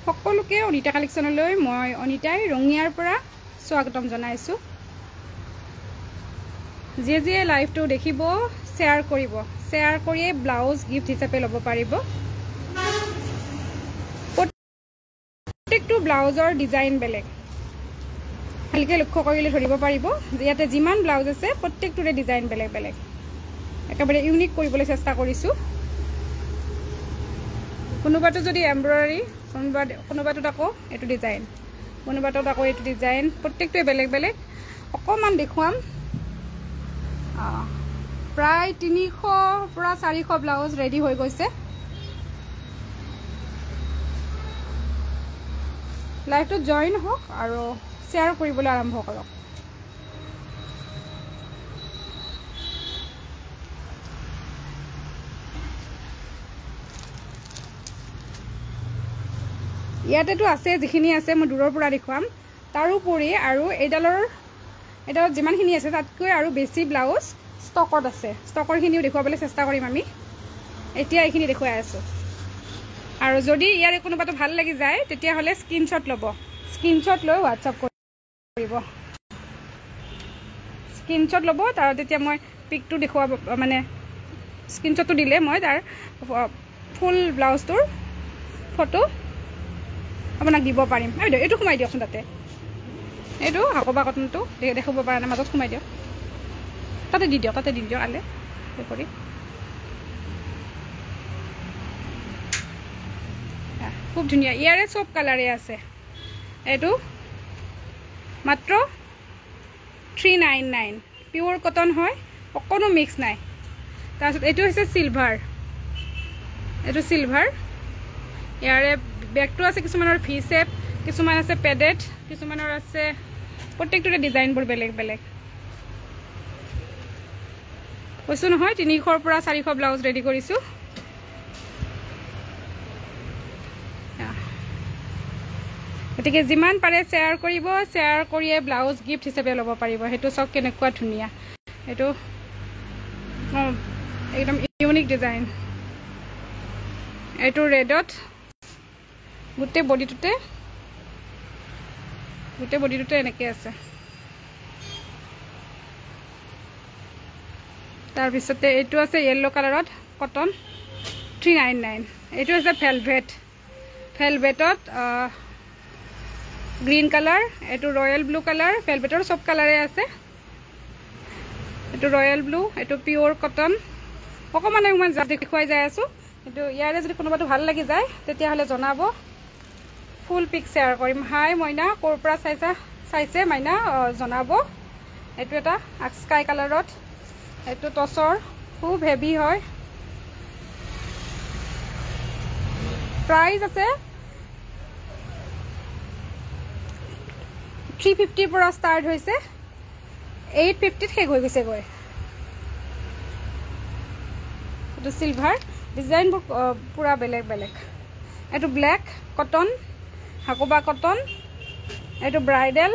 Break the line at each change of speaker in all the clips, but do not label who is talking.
সকলোকে অনিতা কালেকশ্যনলৈ মই অনিতাই ৰঙিয়াৰ পৰা স্বাগতম জনাইছোঁ। যিয়ে লাইভটো দেখিব শ্বেয়াৰ কৰিব, শ্বেয়াৰ কৰিয়ে ব্লাউজ গিফ্ট হিচাপে ল'ব পাৰিব। প্ৰত্যেকটো ব্লাউজৰ ডিজাইন বেলেগ, ভালকৈ লক্ষ্য কৰিলে ধৰিব পাৰিব যে ইয়াতে যিমান ব্লাউজ আছে প্ৰত্যেকটোৰে ডিজাইন বেলেগ বেলেগ, একেবাৰে ইউনিক কৰিবলৈ চেষ্টা কৰিছোঁ। কোনোবাটো যদি এমব্ৰইডাৰী, কোনোবাটোত আকৌ এইটো ডিজাইন, কোনোবাটোত আকৌ এইটো ডিজাইন, প্ৰত্যেকটোৱে বেলেগ বেলেগ। অকণমান দেখুৱাম। প্ৰায় 300 পৰা 400 ব্লাউজ ৰেডি হৈ গৈছে। লাইভটোত জইন হওক আৰু শ্বেয়াৰ কৰিবলৈ আৰম্ভ কৰক। ইয়াতেতো আছে, যিখিনি আছে মই দূৰৰ পৰা দেখুৱাম। তাৰোপৰি আৰু এইডালত যিমানখিনি আছে তাতকৈ আৰু বেছি ব্লাউজ ষ্টকত আছে। ষ্টকৰখিনিও দেখুৱাবলৈ চেষ্টা কৰিম আমি। এতিয়া এইখিনি দেখুৱাই আছোঁ। আৰু যদি ইয়াৰে কোনোবাটো ভাল লাগি যায় তেতিয়াহ'লে স্ক্ৰীনশ্বট ল'ব, স্ক্ৰীনশ্বট লৈ হোৱাটছআপ কৰিব। স্ক্ৰীনশ্বট ল'ব, তাৰ তেতিয়া মই পিকটো দেখুৱাব, মানে স্ক্ৰীনশ্বটটো দিলে মই তাৰ ফুল ব্লাউজটোৰ ফটো আপোনাক দিব পাৰিম। এইটো সোমাই দিয়কচোন, তাতে এইটো হাকোবা কটনটো দেখাব পৰা নাই, মাজত সোমাই দিয়ক, তাতে দি দিয়ক, আলে কৰি। খুব ধুনীয়া, ইয়াৰে চব কালাৰে আছে। এইটো মাত্ৰ 399, পিয়'ৰ কটন হয়, অকণো মিক্স নাই। তাৰপিছত এইটো হৈছে চিলভাৰ, এইটো চিলভাৰ। ইয়াৰে বেগটো আছে, কিছুমানৰ ভি শেপ, কিছুমান আছে পেডেড, কিছুমানৰ আছে, প্ৰত্যেকটোৰে ডিজাইনবোৰ বেলেগ বেলেগ। কৈছোঁ নহয় 300 পৰা 400 ব্লাউজ ৰেডি কৰিছোঁ। গতিকে যিমান পাৰে শ্বেয়াৰ কৰিব, শ্বেয়াৰ কৰিয়ে ব্লাউজ গিফ্ট হিচাপে ল'ব পাৰিব। সেইটো চাওক কেনেকুৱা ধুনীয়া, এইটো একদম ইউনিক ডিজাইন। এইটো ৰেডত গোটেই বডিটোতে এনেকৈ আছে। তাৰপিছতে এইটো আছে য়েল্ল' কালাৰত কটন, 399। এইটো হৈছে ভেলভেটত গ্ৰীণ কালাৰ, এইটো ৰয়েল ব্লু কালাৰ। ভেলভেটৰ চব কালাৰে আছে। এইটো ৰয়েল ব্লু, এইটো পিয়'ৰ কটন। অকণমান দেখুৱাই যাই আছোঁ, কিন্তু ইয়াৰে যদি কোনোবাটো ভাল লাগি যায় তেতিয়াহ'লে জনাব, ফুল পিক শ্বেয়াৰ কৰিম। হাই মইনা, ক'ৰ পৰা চাইছে মাইনা জনাব। এইটো এটা স্কাই কালাৰত, এইটো টচৰ, খুব হেভি হয়। প্ৰাইচ আছে 350 পৰা ষ্টাৰ্ট হৈছে, 850ত শেষ হৈ গৈছেগৈ। এইটো চিলভাৰ, ডিজাইনবোৰ পূৰা বেলেগ বেলেগ। এইটো ব্লেক কটন, হাকোবা কটন। এইটো ব্ৰাইডেল,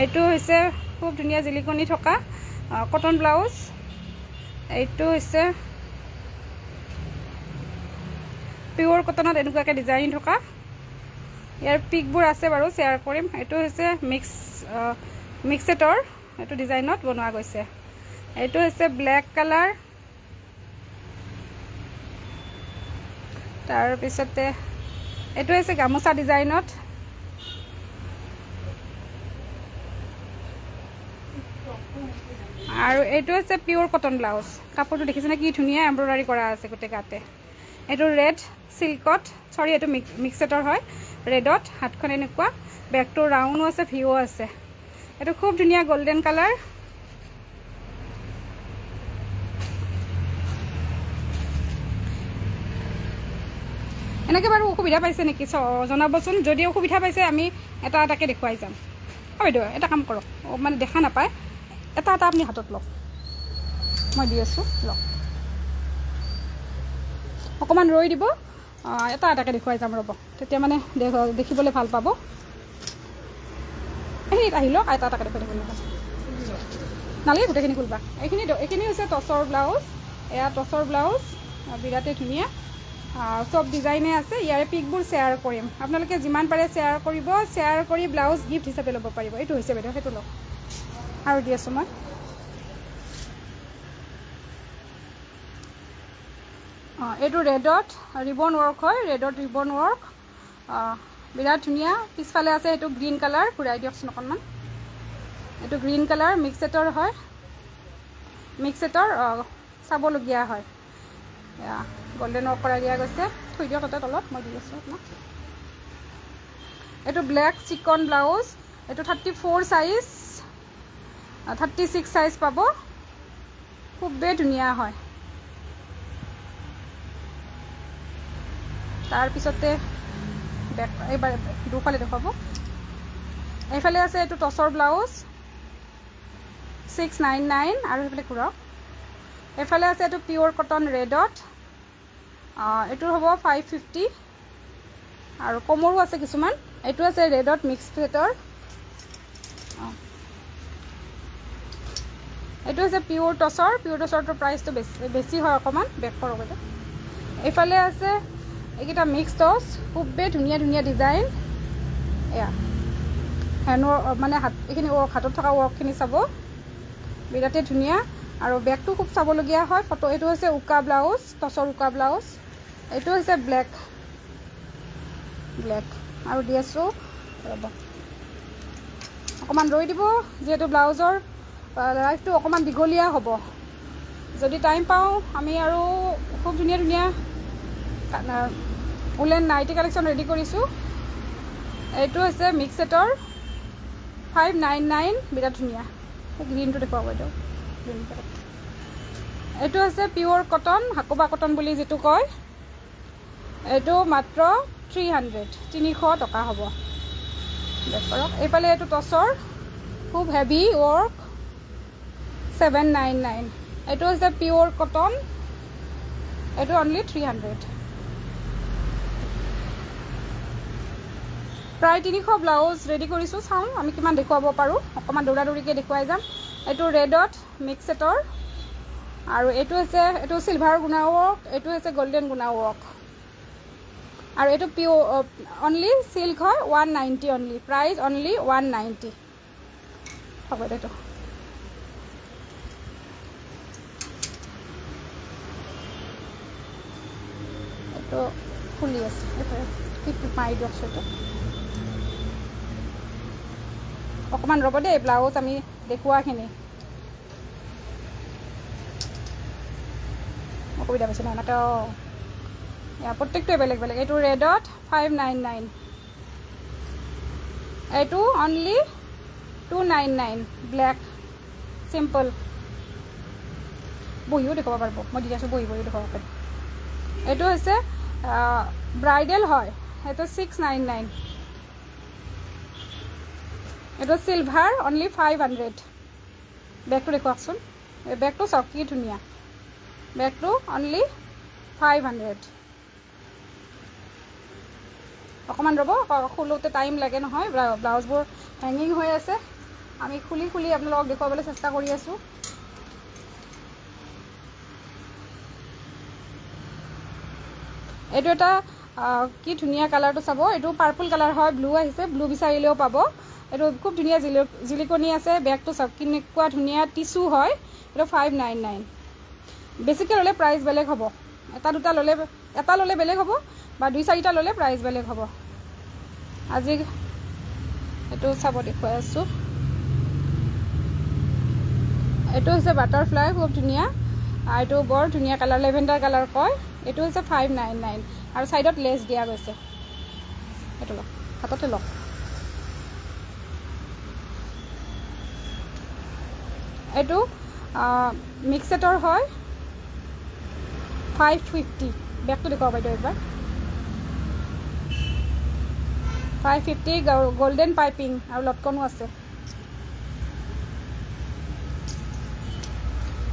এইটো হৈছে খুব ধুনীয়া জিলিকনি থকা কটন ব্লাউজ। এইটো হৈছে পিয়'ৰ কটনত এনেকুৱাকৈ ডিজাইন থকা। ইয়াৰ পিকবোৰ আছে বাৰু, শ্বেয়াৰ কৰিম। এইটো হৈছে মিক্সেটৰ, এইটো ডিজাইনত বনোৱা গৈছে। এইটো হৈছে ব্লেক কালাৰ। তাৰপিছতে এইটো হৈছে গামোচা ডিজাইনত। আৰু এইটো হৈছে পিয়'ৰ কটন ব্লাউজ। কাপোৰটো দেখিছেনে কি ধুনীয়া এমব্ৰইডাৰী কৰা আছে গোটেই গাতে। এইটো ৰেড চিল্কত, এইটো মিক্সেটৰ হয়, ৰেডত হাতখন এনেকুৱা, বেগটো ৰাউণ্ডো আছে, ভিও আছে। এইটো খুব ধুনীয়া গল্ডেন কালাৰ। এনেকৈ বাৰু অসুবিধা পাইছে নেকি জনাবচোন। যদি অসুবিধা পাইছে আমি এটা এটাকৈ দেখুৱাই যাম। বাইদেউ এটা কাম কৰক, মানে দেখা নাপায়, এটা আপুনি হাতত লওক, মই দি আছোঁ, লওক। অকণমান ৰৈ দিব, এটা এটাকৈ দেখুৱাই যাম, ৰ'ব। তেতিয়া মানে দেখিবলৈ ভাল পাব। এইখিনিত আহি লওক, এটা এটাকৈ দেখুৱাই দিব নালাগে, গোটেইখিনি খুলিবা। এইখিনি হৈছে টচৰ ব্লাউজ। এয়া টচৰ ব্লাউজ, বিৰাটেই ধুনীয়া। সব ডিজাইনে আছে ইয়াৰে পিকবোৰ শ্বেয়াৰ কৰিম আপোনালোকে যিমান পাৰে শ্বেয়াৰ কৰিব শ্বেয়াৰ কৰি ব্লাউজ গিফ্ট হিচাপে ল'ব পাৰিব এইটো হৈছে বাইদেউ সেইটো লওক আৰু দি আছোঁ মই এইটো ৰেডত ৰিবন ৱৰ্ক হয় ৰেডত ৰিবন ৱৰ্ক বিৰাট ধুনীয়া পিছফালে আছে এইটো গ্ৰীণ কালাৰ ঘূৰাই দিয়কচোন অকণমান এইটো গ্ৰীণ কালাৰ মিক্স ছেটৰ হয় মিক্স ছেটৰ চাবলগীয়া হয় গোল্ডেন ৱৰ্ক কৰাই দিয়া গৈছে থৈ দিয়ক তাতে তলত মই দি আছোঁ আপোনাক এইটো ব্লেক চিকন ব্লাউজ এইটো 34 চাইজ 36 চাইজ পাব খুবেই ধুনীয়া হয় তাৰপিছতে এইবাৰ দুফালে দেখুৱাব এইফালে আছে এইটো টচৰ ব্লাউজ 699 আৰু সেইফালে ঘূৰাওক এইফালে আছে এইটো পিয়ৰ কটন ৰেডত এইটোৰ হ'ব 550 আৰু কমৰো আছে কিছুমান এইটো আছে ৰেডত মিক্স ছেটৰ এইটো হৈছে পিয়ৰ টচৰটোৰ প্ৰাইচটো বেছি হয় অকণমান বেক কৰক এইফালে আছে এইকেইটা মিক্স টচ খুবেই ধুনীয়া ধুনীয়া ডিজাইন এয়া হেণ্ডৰ মানে এইখিনি হাতত থকা ৱৰ্কখিনি চাব বিৰাটেই ধুনীয়া আৰু বেগটো খুব চাবলগীয়া হয় ফটো এইটো হৈছে উকা ব্লাউজ টচৰ উকা ব্লাউজ এইটো হৈছে ব্লেক আৰু দি আছোঁ ৰ'ব অকণমান ৰৈ দিব যিহেতু ব্লাউজৰ লাইফটো অকণমান দীঘলীয়া হ'ব যদি টাইম পাওঁ আমি আৰু খুব ধুনীয়া ধুনীয়া উলেন নাইটি কালেকশ্যন ৰেডি কৰিছোঁ এইটো হৈছে মিক্স ছেটৰ 599 বিৰাট ধুনীয়া গ্ৰীণটো দেখুৱাব এইটো গ্ৰীণ কালাৰ এইটো হৈছে পিয়ৰ কটন হাকোবা কটন বুলি যিটো কয় এইটো মাত্ৰ 300 টকা হ'ব বেক কৰক এইফালে এইটো টচৰ খুব হেভি ৱৰ্ক 799 এইটো হৈছে পিয়ৰ কটন এইটো অনলি 300 প্ৰায় 300 ব্লাউজ ৰেডি কৰিছোঁ চাওঁ আমি কিমান দেখুৱাব পাৰোঁ অকণমান দৌৰা দৌৰিকৈ দেখুৱাই যাম এইটো ৰেডত মিক্স ছেটৰ আৰু এইটো হৈছে এইটো চিলভাৰ গুণা ৱৰ্ক এইটো হৈছে গল্ডেন গুণা ৱৰ্ক আৰু এইটো পিয়ৰ অনলি চিল্ক হয় 190 অনলি প্ৰাইচ অনলি 190 হ'ব এইটো এইটো খুলি আছে মাৰি দিয়কচোন এইটো অকণমান ৰ'ব দেই ব্লাউজ আমি দেখুৱাখিনি অসুবিধা পাইছোঁ নহয় এনেকৈ প্ৰত্যেকটোৱে বেলেগ বেলেগ এইটো ৰেডত 599 এইটো অনলি 299 ব্লেক চিম্পল বহিও দেখুৱাব পাৰিব মই দি আছোঁ বহি দেখুৱাব পাৰিম এইটো হৈছে ব্ৰাইডেল হয় এইটো 699 এইটো চিলভাৰ অনলি 500 বেগটো দেখুৱাকচোন এই বেগটো চাওক কি ধুনীয়া বেগটো অনলি 500 অকণমান ৰ'ব খোলোতে টাইম লাগে নহয় ব্লাউজবোৰ হেঙিং হৈ আছে আমি খুলি আপোনালোকক দেখুৱাবলৈ চেষ্টা কৰি আছোঁ এইটো এটা কি ধুনীয়া কালাৰটো চাব এইটো পাৰ্পল কালাৰ হয় ব্লু আহিছে ব্লু বিচাৰিলেও পাব এইটো খুব ধুনীয়া জিলিকনি আছে বেগটো চাওক কেনেকুৱা ধুনীয়া টিচু হয় এইটো 599 বেছিকৈ ল'লে প্ৰাইচ বেলেগ হ'ব এটা ল'লে বেলেগ হ'ব বা 2-4টা ল'লে প্ৰাইচ বেলেগ হ'ব আজি এইটো চাব দেখুৱাই আছোঁ এইটো হৈছে বাটাৰফ্লাই খুব ধুনীয়া এইটো বৰ ধুনীয়া কালাৰ লেভেণ্ডাৰ কালাৰ কয় এইটো হৈছে 599 আৰু ছাইডত লেছ দিয়া গৈছে এইটো লওক হাততে লওক এইটো মিক্স ছেটৰ হয় 550 বেগটো দেখুৱাব বাইদেউ একবাৰ 550 গোল্ডেন পাইপিং আৰু লটকনো আছে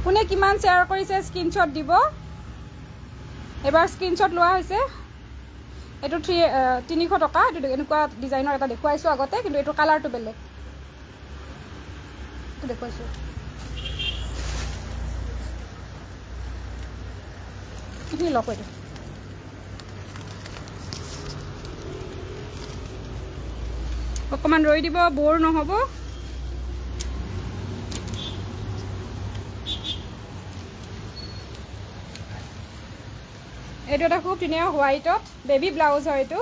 কোনে কিমান শ্বেয়াৰ কৰিছে স্ক্ৰীনশ্বট দিব এবাৰ স্ক্ৰীনশ্বট লোৱা হৈছে এইটো 300 টকা এইটো এনেকুৱা ডিজাইনৰ এটা দেখুৱাইছোঁ আগতে কিন্তু এইটো কালাৰটো বেলেগ এইটো দেখুৱাইছোঁ এইখিনি লওক এইটো অকণমান ৰৈ দিব, বৰ নহ'ব। এইটো এটা খুব ধুনীয়া হোৱাইটত বেবী ব্লাউজ হয়। এইটো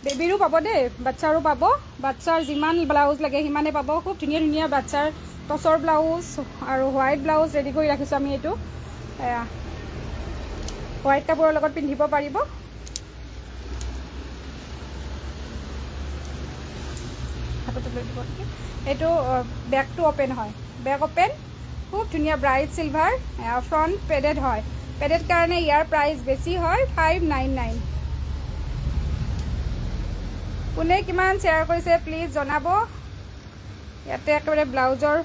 বেবীৰো পাব দেই, বাচ্চাৰো পাব। বাচ্চাৰ যিমান ব্লাউজ লাগে সিমানে পাব। খুব ধুনীয়া ধুনীয়া বাচ্চাৰ টচৰ ব্লাউজ আৰু হোৱাইট ব্লাউজ ৰেডি কৰি ৰাখিছোঁ আমি। এইটো হোৱাইট কাপোৰৰ লগত পিন্ধিব পাৰিব। হাততে লৈ দিব। এইটো বেকটো অ'পেন হয়, বেক অ'পেন, খুব ধুনীয়া ব্ৰাইট চিলভাৰ, ফ্ৰণ্ট পেডেড হয়। পেডেড কাৰণে ইয়াৰ প্ৰাইচ বেছি হয় 599। কোনে কিমান শ্বেয়াৰ কৰিছে প্লিজ জনাব। ইয়াতে একেবাৰে ব্লাউজৰ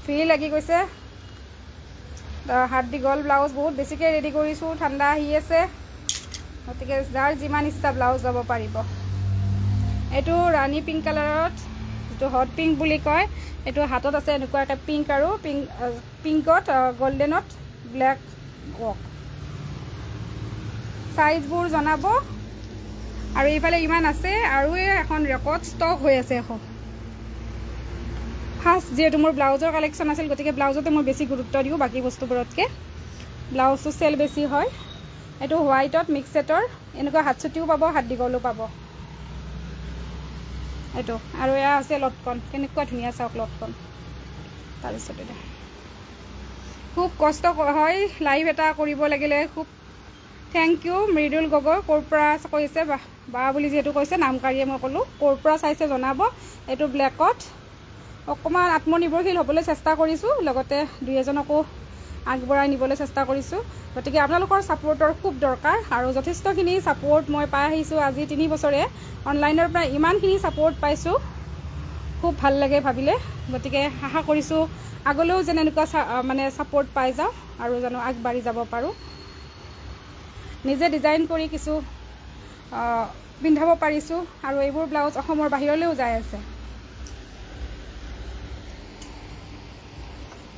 ফ্ৰী লাগি গৈছে। হাত দীঘল ব্লাউজ বহুত বেছিকৈ ৰেডি কৰিছোঁ, ঠাণ্ডা আহি আছে, গতিকে যাৰ যিমান ইচ্ছা ব্লাউজ ল'ব পাৰিব। এইটো ৰাণী পিংক কালাৰত, যিটো হট পিংক বুলি কয়। এইটো হাতত আছে এনেকুৱাকৈ পিংক আৰু পিংকত গল্ডেনত ব্লেক ৱৰ্ক। চাইজবোৰ জনাব। আৰু এইফালে ইমান আছে, আৰু এখন ৰেকৰ্ড ষ্টক হৈ আছে এখন। ফাৰ্ষ্ট যিহেতু মোৰ ব্লাউজৰ কালেকশ্যন আছিল, গতিকে ব্লাউজতে মই বেছি গুৰুত্ব দিওঁ বাকী বস্তুবোৰতকৈ। ব্লাউজটো চেল বেছি হয়। এইটো হোৱাইটত মিক্স ছেটৰ, এনেকুৱা হাত চুটিও পাব, হাত দীঘলো পাব। এইটো আৰু এয়া আছে লটকন, কেনেকুৱা ধুনীয়া চাওক লটকন। তাৰপিছত এতিয়া খুব কষ্ট হয় লাইভ এটা কৰিব লাগিলে। খুব থেংক ইউ মৃদুল গগৈ, ক'ৰ পৰা কৈছে বা বুলি যিহেতু কৈছে, নামকাৰীয়ে মই ক'লোঁ। ক'ৰ পৰা চাইছে জনাব। এইটো ব্লেকত অকণমান আত্মনিৰ্ভৰশীল হ'বলৈ চেষ্টা কৰিছোঁ, লগতে দুই এজনকো আগবঢ়াই নিবলৈ চেষ্টা কৰিছোঁ। গতিকে আপোনালোকৰ ছাপোৰ্টৰ খুব দৰকাৰ, আৰু যথেষ্টখিনি ছাপোৰ্ট মই পাই আহিছোঁ আজি 3 বছৰে। অনলাইনৰ পৰা ইমানখিনি ছাপোৰ্ট পাইছোঁ, খুব ভাল লাগে ভাবিলে। গতিকে আশা কৰিছোঁ আগলৈও যেন এনেকুৱা মানে ছাপোৰ্ট পাই যাওঁ আৰু যেন আগবাঢ়ি যাব পাৰোঁ। নিজে ডিজাইন কৰি কিছু পিন্ধাব পাৰিছোঁ, আৰু এইবোৰ ব্লাউজ অসমৰ বাহিৰলৈও যাই আছে।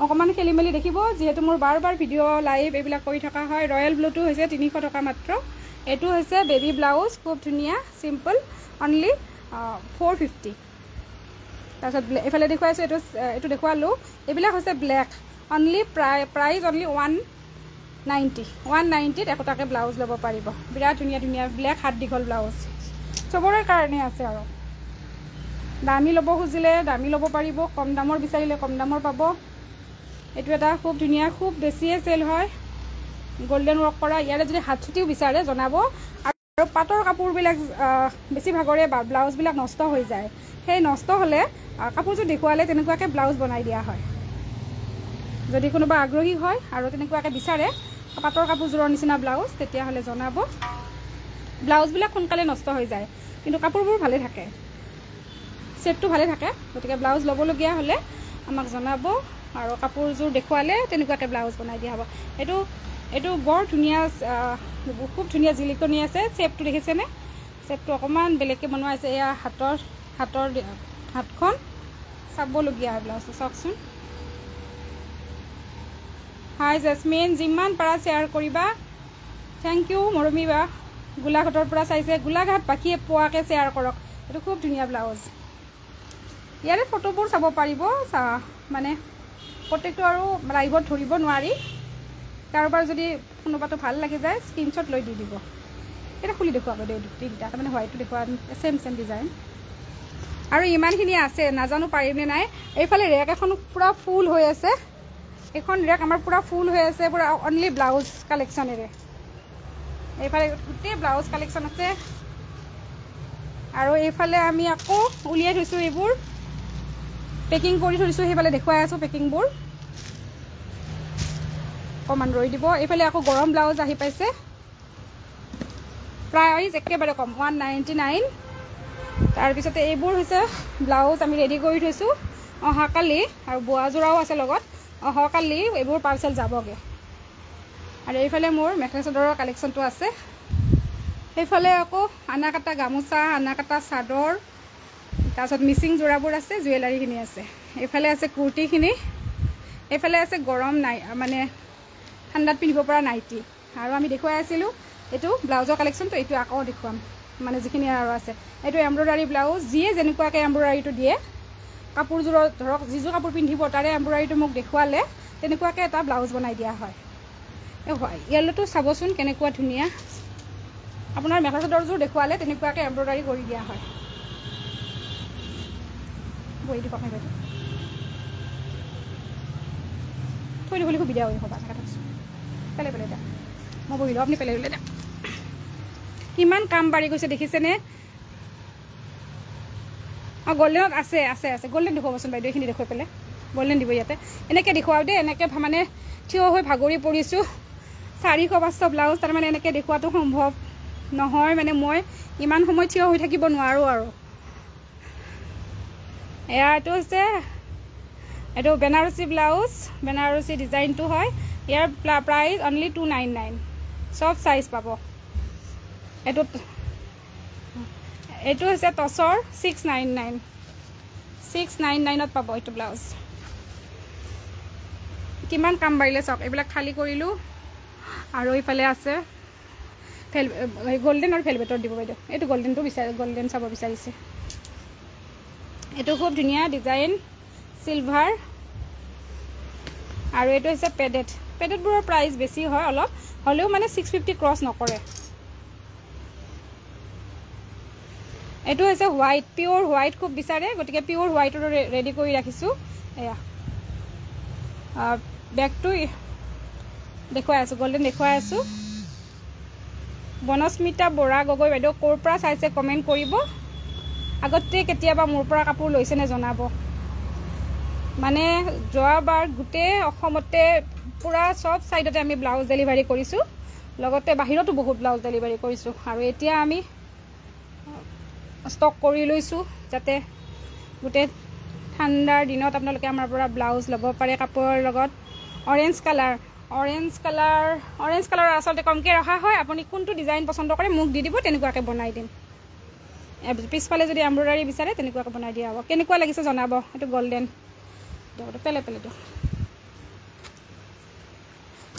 অকণমান খেলি মেলি দেখিব, যিহেতু মোৰ বাৰ বাৰ ভিডিঅ' লাইভ এইবিলাক কৰি থকা হয়। ৰয়েল ব্লুটো হৈছে 300 টকা মাত্ৰ। এইটো হৈছে বেবী ব্লাউজ, খুব ধুনীয়া চিম্পল, অনলি 450। তাৰপিছত এইফালে দেখুৱাইছোঁ, এইটো দেখুৱালোঁ। এইবিলাক হৈছে ব্লেক, অনলি প্ৰাইচ অনলি 190ত 1 টকাকৈ ব্লাউজ ল'ব পাৰিব। বিৰাট ধুনীয়া ধুনীয়া ব্লেক হাত দীঘল ব্লাউজ চবৰে কাৰণে আছে। আৰু দামী ল'ব খুজিলে দামী ল'ব পাৰিব, কম দামৰ বিচাৰিলে কম দামৰ পাব। এইটো এটা খুব ধুনীয়া, খুব বেছিয়ে চেল হয়, গল্ডেন ৱৰ্ক কৰা। ইয়াৰে যদি হাত চুটিও বিচাৰে জনাব। আৰু পাটৰ কাপোৰবিলাক বেছিভাগৰে ব্লাউজবিলাক নষ্ট হৈ যায়। সেই নষ্ট হ'লে কাপোৰযোৰ দেখুৱালে তেনেকুৱাকৈ ব্লাউজ বনাই দিয়া হয়। যদি কোনোবা আগ্ৰহী হয় আৰু তেনেকুৱাকৈ বিচাৰে পাটৰ কাপোৰযোৰৰ নিচিনা ব্লাউজ, তেতিয়াহ'লে জনাব। ব্লাউজবিলাক সোনকালে নষ্ট হৈ যায়, কিন্তু কাপোৰবোৰ ভালে থাকে, ছেটটো ভালে থাকে। গতিকে ব্লাউজ ল'বলগীয়া হ'লে আমাক জনাব, আৰু কাপোৰযোৰ দেখুৱালে তেনেকুৱাকৈ ব্লাউজ বনাই দিয়া হ'ব। এইটো বৰ ধুনীয়া, খুব ধুনীয়া জিলিকনি আছে। শ্বেপটো দেখিছেনে? শ্বেপটো অকণমান বেলেগকৈ বনোৱা আছে। এয়া হাতখন চাবলগীয়া হয় ব্লাউজটো, চাওকচোন। হাই জেচমিন, যিমান পাৰা শ্বেয়াৰ কৰিবা। থেংক ইউ মৰমী বা। গোলাঘাটৰ পৰা চাইছে, গোলাঘাট বাকীয়ে পোৱাকৈ শ্বেয়াৰ কৰক। এইটো খুব ধুনীয়া ব্লাউজ। ইয়াৰে ফটোবোৰ চাব পাৰিব, মানে প্ৰত্যেকটো আৰু লাইভত ধৰিব নোৱাৰি। কাৰোবাৰ যদি কোনোবাটো ভাল লাগি যায় স্ক্ৰীনশ্বট লৈ দি দিব। এটা খুলি দেখুৱাব দেই, তিনিটা, তাৰমানে হোৱাইটটো দেখুওৱা, চেম ডিজাইন। আৰু ইমানখিনি আছে, নাজানো পাৰিমনে নাই। এইফালে ৰেক এখন পূৰা ফুল হৈ আছে। এইখন ৰেক আমাৰ পূৰা ফুল হৈ আছে, পূৰা অনলি ব্লাউজ কালেকশ্যনেৰে। এইফালে গোটেই ব্লাউজ কালেকশ্যন আছে। আৰু এইফালে আমি আকৌ উলিয়াই থৈছোঁ, এইবোৰ পেকিং কৰি থৈছোঁ। সেইফালে দেখুৱাই আছোঁ পেকিংবোৰ। অকণমান ৰৈ দিব। এইফালে আকৌ গৰম ব্লাউজ আহি পাইছে, প্ৰাইচ একেবাৰে কম 199। তাৰপিছতে এইবোৰ হৈছে ব্লাউজ আমি ৰেডি কৰি থৈছোঁ অহাকালি, আৰু বোৱা যোৰাও আছে লগত। অহাকালি এইবোৰ পাৰ্চেল যাবগৈ। আৰু এইফালে মোৰ মেখেলা চাদৰৰ কালেকশ্যনটো আছে। সেইফালে আকৌ আনা কাটা গামোচা, আনা কাটা চাদৰ, তাৰপিছত মিচিং যোৰাবোৰ আছে, জুৱেলাৰীখিনি আছে। এইফালে আছে কুৰ্তিখিনি, এইফালে আছে গৰম মানে ঠাণ্ডাত পিন্ধিব পৰা নাইটি। আৰু আমি দেখুৱাই আছিলোঁ এইটো ব্লাউজৰ কালেকশ্যনটো, এইটো আকৌ দেখুৱাম। মানে যিখিনি আৰু আছে এইটো এমব্ৰইডাৰী ব্লাউজ যিয়ে যেনেকুৱাকৈ এমব্ৰইডাৰীটো দিয়ে কাপোৰযোৰত ধৰক যিযোৰ কাপোৰ পিন্ধিব তাৰে এমব্ৰইডাৰীটো মোক দেখুৱালে তেনেকুৱাকৈ এটা ব্লাউজ বনাই দিয়া হয় য়েল্লোটো চাবচোন কেনেকুৱা ধুনীয়া আপোনাৰ মেখেলা চাদৰযোৰ দেখুৱালে তেনেকুৱাকৈ এমব্ৰইডাৰী কৰি দিয়া হয় বহি দিব আপুনি বাইদেউ থৈ দিবলৈ সুবিধা হৈ হ'ব এনেকৈ থৈছোঁ পেলাই পেলাই দিয়া মই বহিলোঁ আপুনি পেলাই দিলে দিয়া কিমান কাম বাঢ়ি গৈছে দেখিছেনে অঁ গল্ডেনত আছে আছে আছে গল্ডেন দেখুৱাবচোন বাইদেউ এইখিনি দেখুৱাই পেলাই গল্ডেন দিব ইয়াতে এনেকৈ দেখুৱাওঁ দেই এনেকৈ মানে থিয় হৈ ভাগৰি পৰিছোঁ 400-500 ব্লাউজ তাৰমানে এনেকৈ দেখুৱাটো সম্ভৱ নহয় মানে মই ইমান সময় থিয় হৈ থাকিব নোৱাৰোঁ আৰু এয়াৰটো হৈছে এইটো বেনাৰসী ব্লাউজ বেনাৰসী ডিজাইনটো হয় ইয়াৰ প্ৰাইচ অনলি 299 চব চাইজ পাব এইটো হৈছে টচৰ 699ত পাব এইটো ব্লাউজ কিমান কাম বাঢ়িলে চাওক এইবিলাক খালী কৰিলোঁ আৰু এইফালে আছে গল্ডেন আৰু ভেলভেটৰ দিব বাইদেউ এইটো গল্ডেনটো গল্ডেন চাব বিচাৰিছে এইটো খুব ধুনীয়া ডিজাইন চিলভাৰ আৰু এইটো হৈছে পেডেডবোৰৰ প্ৰাইচ বেছি হয় অলপ হ'লেও মানে 650 ক্ৰছ নকৰে এইটো হৈছে হোৱাইট পিয়'ৰ হোৱাইট খুব বিচাৰে গতিকে পিয়'ৰ হোৱাইটৰ ৰেডি কৰি ৰাখিছোঁ এয়া বেগটো দেখুৱাই আছোঁ গল্ডেন দেখুৱাই আছোঁ বনস্মিতা বৰা গগৈ বাইদেউ ক'ৰ পৰা চাইছে কমেণ্ট কৰিব আগতে কেতিয়াবা মোৰ পৰা কাপোৰ লৈছেনে জনাব মানে যোৱাবাৰ গোটেই অসমতে পূৰা চব ছাইডতে আমি ব্লাউজ ডেলিভাৰী কৰিছোঁ লগতে বাহিৰতো বহুত ব্লাউজ ডেলিভাৰী কৰিছোঁ আৰু এতিয়া আমি ষ্টক কৰি লৈছোঁ যাতে গোটেই ঠাণ্ডাৰ দিনত আপোনালোকে আমাৰ পৰা ব্লাউজ ল'ব পাৰে কাপোৰৰ লগত অৰেঞ্জ কালাৰ আচলতে কমকৈ ৰখা হয় আপুনি কোনটো ডিজাইন পচন্দ কৰে মোক দি দিব তেনেকুৱাকৈ বনাই দিম পিছফালে যদি এমব্ৰইডাৰী বিচাৰে তেনেকুৱাকৈ বনাই দিয়া হ'ব কেনেকুৱা লাগিছে জনাব এইটো গল্ডেন পেলাই দিয়ক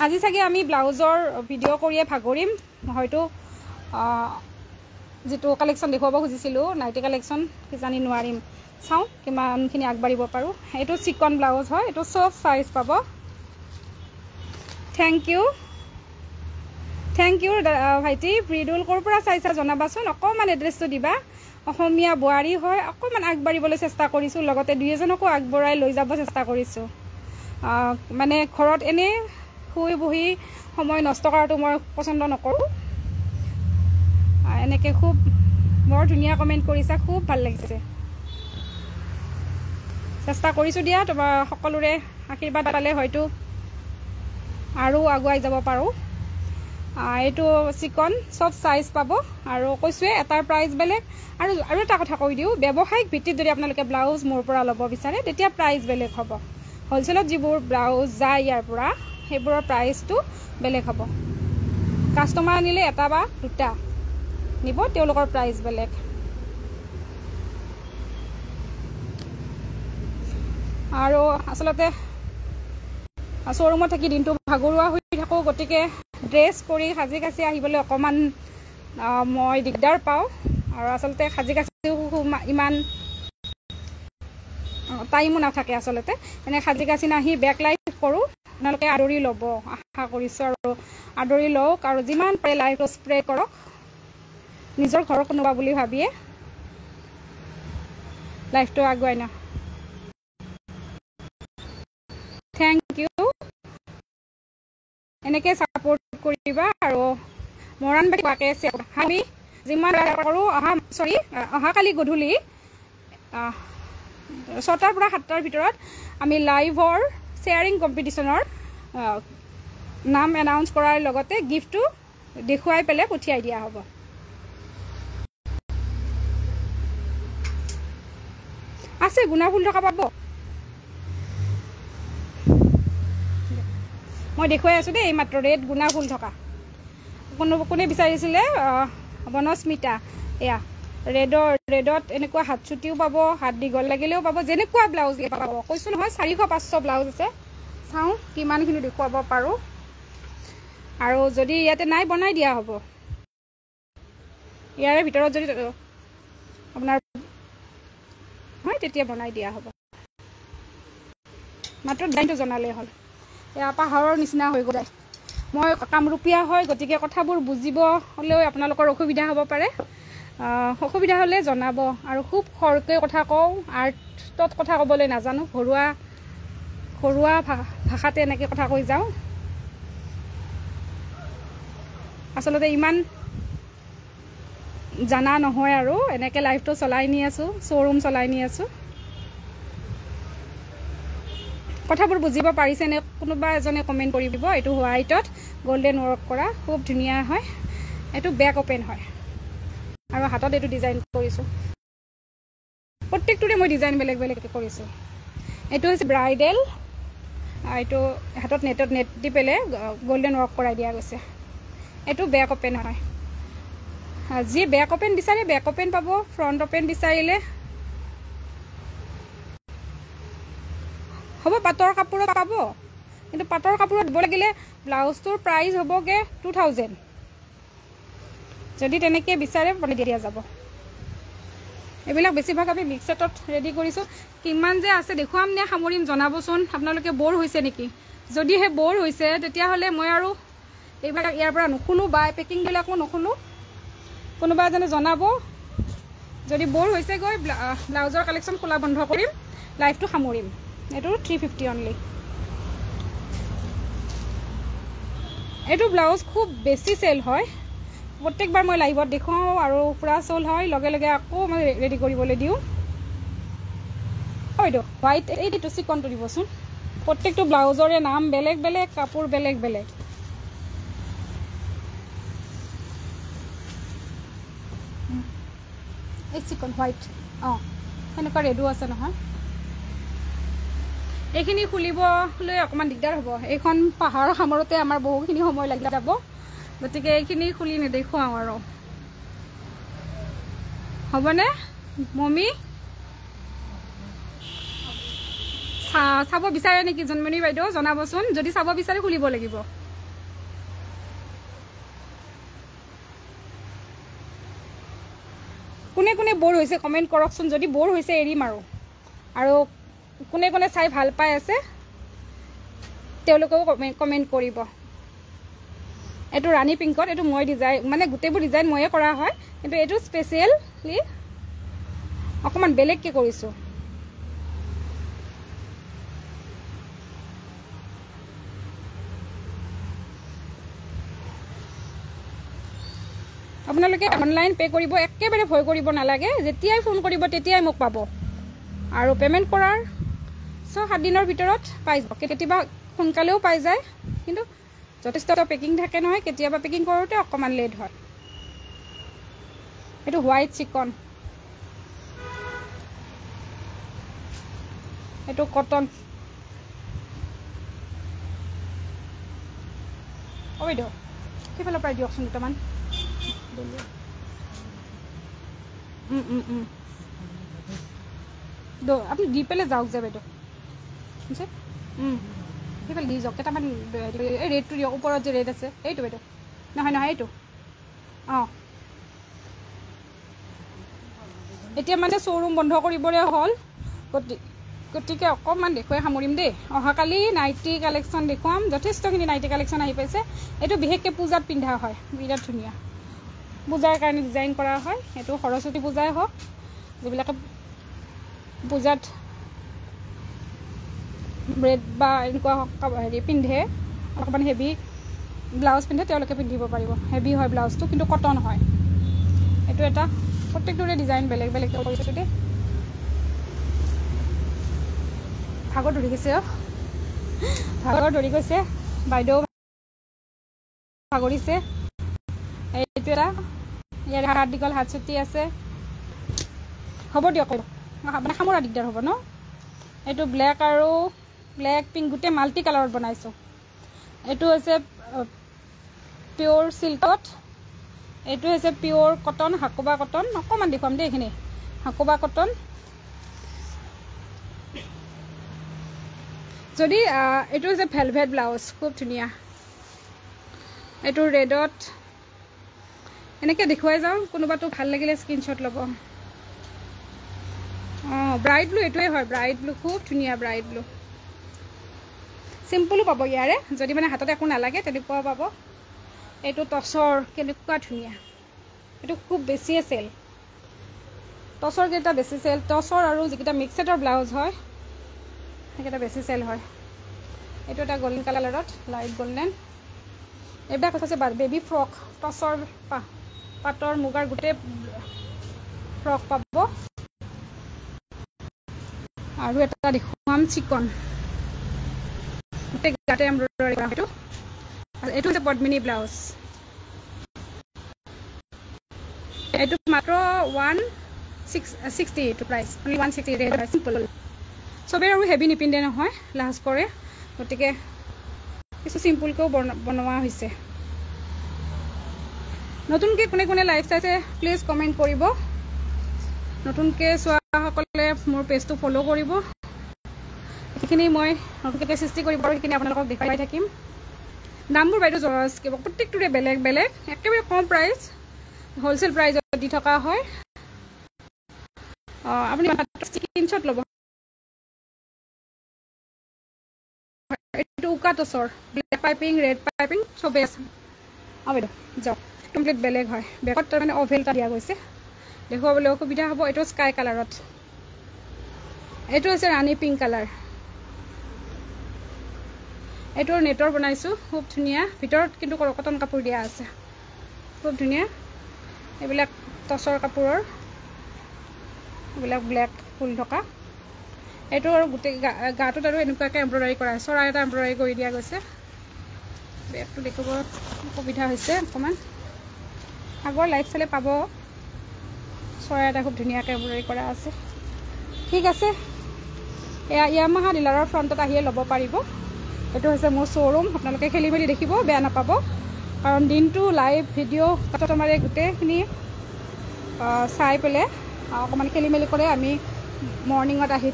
আজি চাগে আমি ব্লাউজৰ ভিডিঅ' কৰিয়ে ভাগৰিম হয়তো যিটো কালেকশ্যন দেখুৱাব খুজিছিলোঁ নাইটি কালেকশ্যন কিজানি নোৱাৰিম চাওঁ কিমানখিনি আগবাঢ়িব পাৰোঁ এইটো চিকন ব্লাউজ হয় এইটো চব চাইজ পাব থেংক ইউ ভাইটি মৃদুল ক'ৰ পৰা চাইছা জনাবাচোন অকণমান এড্ৰেছটো দিবা অসমীয়া বোৱাৰী হয় অকণমান আগবাঢ়িবলৈ চেষ্টা কৰিছোঁ লগতে দুই এজনকো আগবঢ়াই লৈ যাব চেষ্টা কৰিছোঁ মানে ঘৰত এনেই শুই বহি সময় নষ্ট কৰাটো মই পচন্দ নকৰোঁ এনেকৈ খুব বৰ ধুনীয়া কমেণ্ট কৰিছা খুব ভাল লাগিছে চেষ্টা কৰিছোঁ দিয়া তোমাৰ সকলোৰে আশীৰ্বাদ পালে হয়তো আৰু আগুৱাই যাব পাৰোঁ এইটো চিকন চব চাইজ পাব আৰু কৈছোঁৱে এটাৰ প্ৰাইচ বেলেগ আৰু এটা কথা কৈ দিওঁ ব্যৱসায়িক ভিত্তিত যদি আপোনালোকে ব্লাউজ মোৰ পৰা ল'ব বিচাৰে তেতিয়া প্ৰাইচ বেলেগ হ'ব হ'লচেলত যিবোৰ ব্লাউজ যায় ইয়াৰ পৰা সেইবোৰৰ প্ৰাইচটো বেলেগ হ'ব কাষ্টমাৰ আনিলে এটা বা দুটা নিব তেওঁলোকৰ প্ৰাইচ বেলেগ আৰু আচলতে শ্ব'ৰুমত থাকি দিনটো ভাগৰুৱা হৈ থাকোঁ গতিকে ড্ৰেছ কৰি সাজি কাচি আহিবলৈ অকণমান মই দিগদাৰ পাওঁ আৰু আচলতে সাজি কাচিও ইমান টাইমো নাথাকে আচলতে এনে সাজি কাচি নাহি বেক লাইট কৰোঁ আপোনালোকে আদৰি ল'ব আশা কৰিছোঁ আৰু আদৰি লওক আৰু যিমান পাৰে লাইটটো স্প্ৰে কৰক নিজৰ ঘৰৰ কোনোবা বুলি ভাবিয়ে লাইফটো আগুৱাই না থেংক ইউ এনেকৈ ছাপোৰ্ট কৰিবা আৰু মৰাণবাৰী পাকে আমি যিমান কৰোঁ অহাকালি গধূলি 6টাৰ পৰা 7টাৰ ভিতৰত আমি লাইভৰ শ্বেয়াৰিং কম্পিটিশ্যনৰ নাম এনাউন্স কৰাৰ লগতে গিফ্টটো দেখুৱাই পেলাই পঠিয়াই দিয়া হ'ব আছে গুণা ফুল থকা পাব মই দেখুৱাই আছোঁ দেই এইমাত্ৰ ৰেড গুণা ফুল থকা কোনে বিচাৰিছিলে বনস্মিতা এয়া ৰেডত এনেকুৱা হাত চুটিও পাব হাত দীঘল লাগিলেও পাব যেনেকুৱা ব্লাউজ পাব কৈছোঁ নহয় 400-500 ব্লাউজ আছে চাওঁ কিমানখিনি দেখুৱাব পাৰোঁ আৰু যদি ইয়াতে নাই বনাই দিয়া হ'ব ইয়াৰে ভিতৰত যদি আপোনাৰ হয় তেতিয়া বনাই দিয়া হ'ব মাত্ৰ ডিজাইনটো জনালেই হ'ল এয়া পাহাৰৰ নিচিনা হৈ গ'ল মই কামৰূপীয়া হয় গতিকে কথাবোৰ বুজিব হ'লেও আপোনালোকৰ অসুবিধা হ'ব পাৰে অসুবিধা হ'লে জনাব আৰু খুব খৰকৈ কথা কওঁ আৰ্টত কথা ক'বলৈ নাজানো ঘৰুৱা ভাষাতে এনেকৈ কথা কৈ যাওঁ আচলতে ইমান জানা নহয় আৰু এনেকৈ লাইফটো চলাই নি আছোঁ শ্ব'ৰুম চলাই নি আছোঁ কথাবোৰ বুজিব পাৰিছেনে কোনোবা এজনে কমেণ্ট কৰি দিব এইটো হোৱাইটত গল্ডেন ৱৰ্ক কৰা খুব ধুনীয়া হয় এইটো বেক অপেন হয় আৰু হাতত এইটো ডিজাইন কৰিছোঁ প্ৰত্যেকটোৰে মই ডিজাইন বেলেগ বেলেগকৈ কৰিছোঁ এইটো হৈছে ব্ৰাইডেল এইটো হাতত নেট দি পেলাই গল্ডেন ৱৰ্ক কৰাই দিয়া গৈছে এইটো বেক অপেন হয় যি বেক অপেন বিচাৰে বেক অপেন পাব ফ্ৰণ্ট অপেন বিচাৰিলে হ'ব পাটৰ কাপোৰত পাব কিন্তু পাটৰ কাপোৰত দিব লাগিলে ব্লাউজটোৰ প্ৰাইচ হ'বগৈ 2000 যদি তেনেকৈ বিচাৰে বনাই দিয়া যাব এইবিলাক বেছিভাগ আমি মিক্স ছেটত ৰেডি কৰিছোঁ কিমান যে আছে দেখুৱাম নে সামৰিম জনাবচোন আপোনালোকে বৰ হৈছে নেকি যদিহে বৰ হৈছে তেতিয়াহ'লে মই আৰু এইবিলাক ইয়াৰ পৰা নুখোলোঁ বা পেকিংবিলাকো নুখোলোঁ কোনোবা এজনে জনাব যদি বৰ হৈছে গৈ ব্লাউজৰ কালেকশ্যন খোলা বন্ধ কৰিম লাইফটো সামৰিম এইটো 350 অনলি এইটো ব্লাউজ খুব বেছি চেল হয় প্ৰত্যেকবাৰ মই লাইভত দেখুৱাওঁ আৰু পূৰা চেল হয় লগে লগে আকৌ মই ৰেডি কৰিবলৈ দিওঁ হয়তো হোৱাইট এইটো চিকনটো দিবচোন প্ৰত্যেকটো ব্লাউজৰে নাম বেলেগ বেলেগ কাপোৰ বেলেগ বেলেগ এই চিকন হোৱাইট অঁ সেনেকুৱা ৰেডো আছে নহয় এইখিনি খুলিবলৈ অকণমান দিগদাৰ হ'ব এইখন পাহাৰৰ সামৰতে আমাৰ বহুখিনি সময় লাগি যাব গতিকে এইখিনি খুলি নেদেখুৱাওঁ আৰু হ'বনে মমি চাব বিচাৰে নেকি জন্মনী বাইদেউ জনাবচোন যদি চাব বিচাৰে খুলিব লাগিব কোনে কোনে বৰ হৈছে কমেণ্ট কৰকচোন যদি বৰ হৈছে এৰিম আৰু কোনে কোনে চাই ভাল পাই আছে তেওঁলোকেও কমেণ্ট কৰিব এইটো ৰাণী পিংকত এইটো মই ডিজাইন মানে গোটেইবোৰ ডিজাইন ময়ে কৰা হয় কিন্তু এইটো স্পেচিয়েলি অকণমান বেলেগকৈ কৰিছোঁ আপোনালোকে অনলাইন পে' কৰিব একেবাৰে ভয় কৰিব নালাগে যেতিয়াই ফোন কৰিব তেতিয়াই মোক পাব আৰু পে'মেণ্ট কৰাৰ 6-7 দিনৰ ভিতৰত পাই যাব কেতিয়াবা সোনকালেও পাই যায় কিন্তু যথেষ্ট পেকিং থাকে নহয় কেতিয়াবা পেকিং কৰোঁতে অকণমান লেট হয় এইটো হোৱাইট চিকন এইটো কটন বাইদেউ সেইফালৰ পৰাই দিয়কচোন দুটামান আপুনি দি পেলাই যাওক যে বাইদেউ সেইফালে দি যাওক কেইটামান এই ৰেটটো দিয়ক ওপৰত যে ৰেট আছে এইটো বাইদেউ নহয় নহয় এইটো অঁ এতিয়া মানে শ্ব'ৰুম বন্ধ কৰিবলৈ হ'ল গতিকে অকণমান দেখুৱাই সামৰিম দেই অহাকালি নাইটি কালেকশ্যন দেখুৱাম যথেষ্টখিনি নাইটি কালেকশ্যন আহি পাইছে এইটো বিশেষকৈ পূজাত পিন্ধা হয় বিৰাট ধুনীয়া পূজাৰ কাৰণে ডিজাইন কৰা হয় এইটো সৰস্বতী পূজাই হওক যিবিলাকে পূজাত ব্ৰেড বা এনেকুৱা হেৰি পিন্ধে অকণমান হেভি ব্লাউজ পিন্ধে তেওঁলোকে পিন্ধিব পাৰিব হেভি হয় ব্লাউজটো কিন্তু কটন হয় এইটো এটা প্ৰত্যেকটোৰে ডিজাইন বেলেগ বেলেগকৈ কৰিছোঁ দেই ভাগৰ ধৰি গৈছে ভাগৰ ধৰি গৈছে বাইদেউ ভাগৰিছে এইটো এটা ইয়াৰ হাত দীঘল হাত চুটি আছে হ'ব দিয়ক মানে সামৰা দিগদাৰ হ'ব ন এইটো ব্লেক আৰু ব্লেক পিংক গোটেই মাল্টি কালাৰত বনাইছোঁ এইটো হৈছে পিয়'ৰ চিল্কত এইটো হৈছে পিয়'ৰ কটন হাকোবা কটন অকণমান দেখুৱাম দেই এইখিনি হাকোবা কটন যদি এইটো হৈছে ভেলভেট ব্লাউজ খুব ধুনীয়া এইটো ৰেডত এনেকৈ দেখুৱাই যাওঁ, কোনোবাটো ভাল লাগিলে স্ক্ৰীনশ্বট ল'ব। অঁ ব্ৰাইট ব্লু এইটোৱে হয়, ব্ৰাইট ব্লু খুব ধুনীয়া ব্ৰাইট ব্লু। চিম্পলো পাব ইয়াৰে, যদি মানে হাতত একো নালাগে তেনেকুৱাও পাব। এইটো টচৰ কেনেকুৱা ধুনীয়া, এইটো খুব বেছিয়ে চেল, টচৰ কেইটা বেছি চেল, টচৰ আৰু যিকেইটা মিক্সেডৰ ব্লাউজ হয় সেইকেইটা বেছি চেল হয়। এইটো এটা গল্ডেন কালাৰত, লাইট গল্ডেন। এইবিলাক হৈছে বেবী ফ্ৰক, টচৰ পাটৰ মুগাৰ গোটেই ফ্ৰক পাব। আৰু এটা দেখুৱাম চিকন, গোটেই গাতে এমব্ৰইডাৰী কৰা সেইটো। আৰু এইটো হৈছে পদ্মিনী ব্লাউজ, এইটো মাত্ৰ 160 এইটো প্ৰাইচ, 160 চিম্পল। চবেই আৰু হেভি নিপিন্ধে নহয়, লাজ কৰে, গতিকে কিছু চিম্পুলকৈও বনোৱা হৈছে। নতুনকৈ কোনে কোনে লাইভ চাইছে প্লিজ কমেণ্ট কৰিব। নতুনকৈ চোৱাসকলে মোৰ পেজটো ফ'ল' কৰিব। সেইখিনি মই নতুনকৈ সৃষ্টি কৰিব পাৰোঁ, সেইখিনি আপোনালোকক দেখুৱাই থাকিম। দামবোৰ বাইদেউ প্ৰত্যেকটোৰে বেলেগ বেলেগ, একেবাৰে কম প্ৰাইচ, হ'লচেল প্ৰাইজত দি থকা হয়। আপুনি স্ক্ৰীনশ্বট ল'ব। এইটো উকা টচৰ, ব্লেক পাইপিং, ৰেড পাইপিং চবেই আছে। বাইদেউ যাওক, কমপ্লিট বেলেগ হয়। বেগত তাৰমানে অভেল এটা দিয়া গৈছে, দেখুৱাবলৈ অসুবিধা হ'ব। এইটো স্কাই কালাৰত, এইটো হৈছে ৰাণী পিংক কালাৰ। এইটো নেটৰ বনাইছোঁ, খুব ধুনীয়া, ভিতৰত কিন্তু কটন কাপোৰ দিয়া আছে, খুব ধুনীয়া। এইবিলাক টচৰ কাপোৰৰ, এইবিলাক ব্লেক ফুল থকা। এইটো আৰু গোটেই গাটোত আৰু এনেকুৱাকৈ এমব্ৰইডাৰী কৰা, চৰাই এটা এমব্ৰইডাৰী কৰি দিয়া গৈছে। বেগটো দেখিব অসুবিধা হৈছে অকণমান, আগৰ লাইভ চালে পাব। চৰাই এটা খুব ধুনীয়াকৈ এমব্ৰইডাৰী কৰা আছে। ঠিক আছে, এয়া ইয়ামাহা ডিলাৰৰ ফ্ৰণ্টত আহিয়ে ল'ব পাৰিব। এইটো হৈছে মোৰ শ্ব'ৰুম, আপোনালোকে খেলি মেলি দেখিব, বেয়া নাপাব, কাৰণ দিনটো লাইভ ভিডিঅ' কাষ্টমাৰে গোটেইখিনি চাই পেলাই অকণমান খেলি মেলি কৰে। আমি মৰ্ণিঙত আহি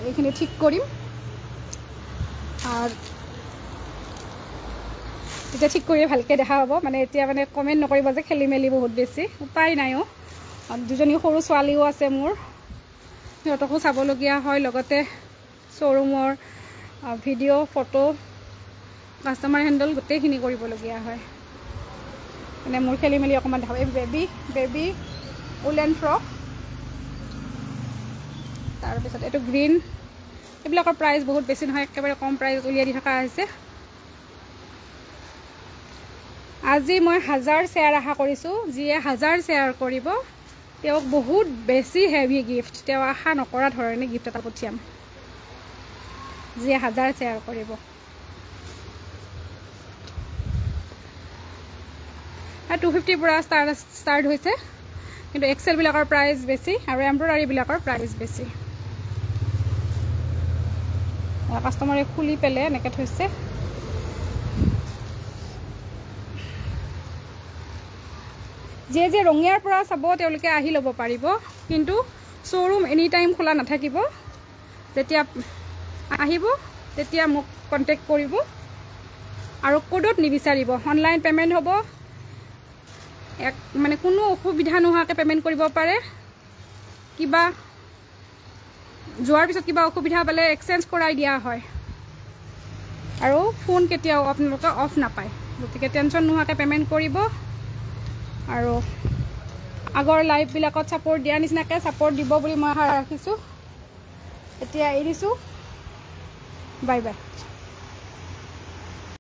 এইখিনি ঠিক কৰিম, তেতিয়া ঠিক কৰিয়ে ভালকৈ দেখা হ'ব। মানে এতিয়া মানে কমেণ্ট নকৰিব যে খেলি মেলি বহুত বেছি, উপায় নাই। দুজনী সৰু ছোৱালীও আছে মোৰ, সিহঁতকো চাবলগীয়া হয়, লগতে শ্ব'ৰুমৰ ভিডিঅ' ফটো কাষ্টমাৰ হেণ্ডেল গোটেইখিনি কৰিবলগীয়া হয়। মানে মোৰ খেলি মেলি অকণমান দেখা। এই বেবী উলেন ফ্ৰক, তাৰপিছত এইটো গ্ৰীণ। এইবিলাকৰ প্ৰাইচ বহুত বেছি নহয়, একেবাৰে কম প্ৰাইচ উলিয়াই দি থকা হৈছে। আজি মই 1000 শ্বেয়াৰ আশা কৰিছোঁ। যিয়ে 1000 শ্বেয়াৰ কৰিব তেওঁক বহুত বেছি হেভি গিফ্ট, তেওঁ আশা নকৰা ধৰণে গিফ্ট এটা পঠিয়াম, যিয়ে 1000 শ্বেয়াৰ কৰিব। 250 পৰা ষ্টাৰ্ট হৈছে, কিন্তু এক্সেলবিলাকৰ প্ৰাইচ বেছি আৰু এমব্ৰইডাৰীবিলাকৰ প্ৰাইচ বেছি। কাষ্টমাৰে খুলি পেলাই এনেকৈ থৈছে। যিয়ে যিয়ে ৰঙিয়াৰ পৰা চাব তেওঁলোকে আহি ল'ব পাৰিব, কিন্তু শ্ব'ৰুম এনি টাইম খোলা নাথাকিব। যেতিয়া আহিব তেতিয়া মোক কণ্টেক্ট কৰিব আৰু ক'ডত নিবিচাৰিব। অনলাইন পে'মেণ্ট হ'ব, মানে কোনো অসুবিধা নোহোৱাকৈ পে'মেণ্ট কৰিব পাৰে। কিবা যোৱাৰ পিছত কিবা অসুবিধা পালে এক্সচেঞ্জ কৰাই দিয়া হয়, আৰু ফোন কেতিয়াও আপোনালোকে অফ নাপায়। গতিকে টেনশ্যন নোহোৱাকৈ পে'মেণ্ট কৰিব, আৰু আগৰ লাইভবিলাকত ছাপোৰ্ট দিয়া নিচিনাকৈ ছাপোৰ্ট দিব বুলি মই আশা ৰাখিছোঁ। এতিয়া এৰিছোঁ, বাই বাই।